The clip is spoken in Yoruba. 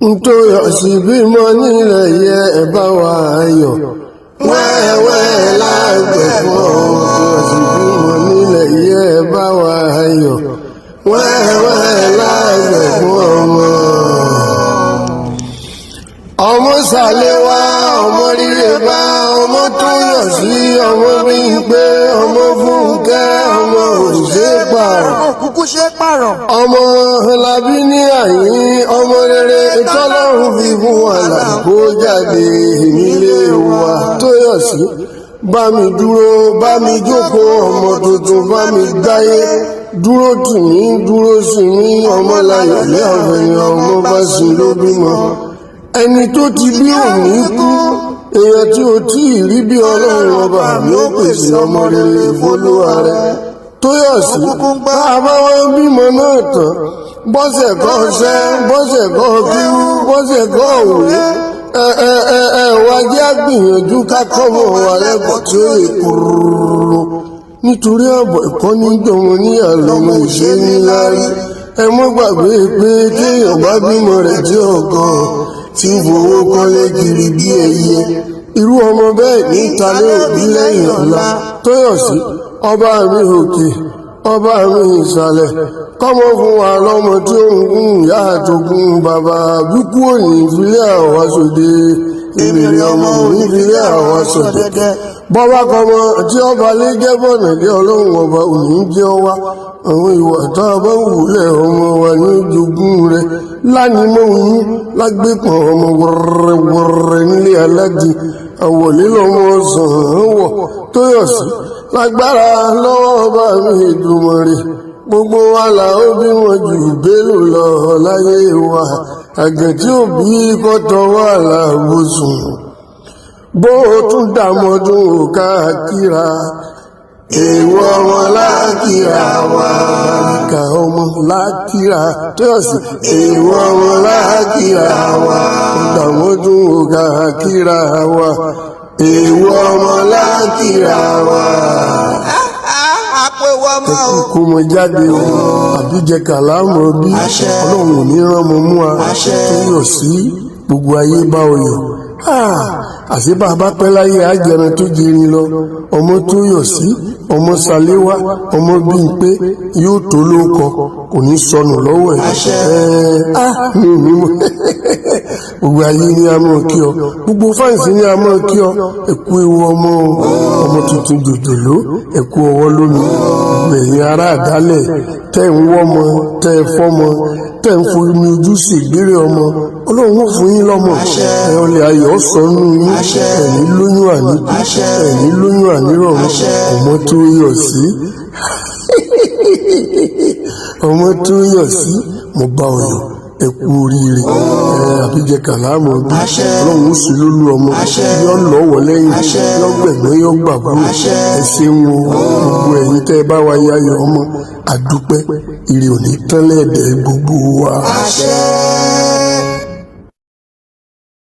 nítorí ọ̀sìn bímọ nílẹ̀ yẹ ẹ bá wa yọ̀ wẹ́wẹ́ lágbẹ̀ fún ọmọ ọ̀sìn bímọ nílẹ̀ yẹ ẹ bá wa yọ̀ wẹ́wẹ́ lágbẹ̀ fún ọmọ. ọmọ sàlẹ̀ wá ọmọ rírẹ̀ bá ọmọ tó yọ̀ sí ọmọ bí ń pé ọmọ fúnkẹ́ ọmọ òṣìṣẹ́ pààrọ̀. kúkú ṣe pààrọ̀. ọmọ làbí ní àyín ọmọ rere tọ́lọ́run fi fún wa làkó jáde nílé wa tó yọ̀ sí. bá mi dúró bá mi jókòó ọmọ tuntun bá mi dáyé dúró tì mí dúró sí mi ọmọ láyọ̀ lé ọ̀fẹ̀yìn ọmọ bá sì ló bímọ. ẹni tó ti bí òní kú èèyàn tí o tí ì rí bí ọlọ́run ọba mi ó pèsè ọmọ rere ìfọlúwa rẹ tó yọ̀ sí. bá a bá wọn bímọ náà tán bọ́sẹ̀ kọ́ ṣẹ́ bọ́sẹ̀ kọ́ kíwú bọ́sẹ̀ kọ́ òwe wá jẹ́ àgbìyànjú kákọ́mọ̀ wa lẹ́kọ̀ọ́ tí ó lè kúrúrú nítorí ààbọ̀ ẹ̀kọ́ ní jọmọ ní àlọ́mọ ìṣe ní lárí. ẹ mọ́ gbàgbé pé téèyàn bá bímọ rẹ̀ tí ọ̀gàn tí ń fowó kọ́lé kiri bí ẹyẹ irú ọmọ bẹ́ẹ̀ ní ìtàlẹ́ òbí lẹ́yìn ọ̀la tó yọ̀ sí. ọba mi òkè ọba mi ìsàlẹ̀ kọ́mọ fún wa lọ́mọ tí ó ń gún ìyá àtògùn bàbá bíkú òní ìfilẹ̀ àwa sòde ìrìnrìn ọmọ òní ìfilẹ̀ àwa sòde. bọ́bá kọ́mọ tí ọba lé jẹ́ bọ̀nà dé ọlọ́run ọba òní jẹ́ ọwá àwọn ìwà tá a bá wùlẹ̀ ọmọ wa ní ojogún rẹ̀ lánìmọ́ oyún lágbépọ̀ ọmọ wọ̀rẹ̀wọ̀rẹ̀ nílé aládì àwọ̀lé lọ́mọ sàn án wọ̀ tó yọ̀ sí. lágbára lọ́wọ́ ọba mi Èdùmàrè gbogbo wa là ó bí wọn jù bélò lọ láyé wa àgẹ̀ tí ò bí kọ́tọ̀ wà láàbòsùn bó o tún dàmọ́dún ò káàkiri èèwọ̀ ọmọ lákìrà wa ìkà ọmọ lákìrà tó yọ̀ sí. èèwọ̀ ọmọ lákìrà wa dàmọ́dún ò káàkiri wa èèwọ̀ ọmọ lákìrà wa. kó mọ jáde o àbíjẹ kàlámọ bí ọlọ́run ò ní rán mọ mú wa tó yọ̀ sí gbogbo ayé bá o yọ̀. àṣé bàbá pẹ́ láyé àjẹran tó jẹrin lọ ọmọ tó yọ̀ sí ọmọ sàléwá ọmọ bíi pé yóò tó lóko kò ní sọnù lọ́wọ́ ẹ̀. gbogbo ayé ni a mọ̀ kí ọ gbogbo fáǹsì ni a mọ̀ kí ọ ẹ̀kú ewu ọmọ tuntun jòjòló ẹ̀kú ọwọ́ lónìí gbogbo ẹ̀yin ará àdálẹ̀ tẹ́ ń wọ́mọ tẹ́ ẹ fọ́mọ tẹ́ ń forí ní ojú sí ìgbérè ọmọ ọlọ́run ó fún yín lọ́mọ ẹ̀ọ́lẹ̀ ayọ̀ sọnù yín ẹ̀ní lóyún àní ẹ̀ní lóyún ànírọ̀rùn ọmọ tó yọ̀ sí ọmọ tó yọ̀ sí mo bá ọ yọ̀ ẹ kú oríire àbíjẹ kàlámù bí ọlọ́run ó sì lólú ọmọ yọ lọ́wọ́ lẹ́yìn yọ gbẹ̀gbẹ́ yọ gbàgbọ́ ẹ ṣeun o gbogbo ẹ̀yin tẹ́ ẹ bá wa yáyọ ọmọ àdúpẹ́ ire òní tán lẹ́ẹ̀dẹ̀ gbogbo wa.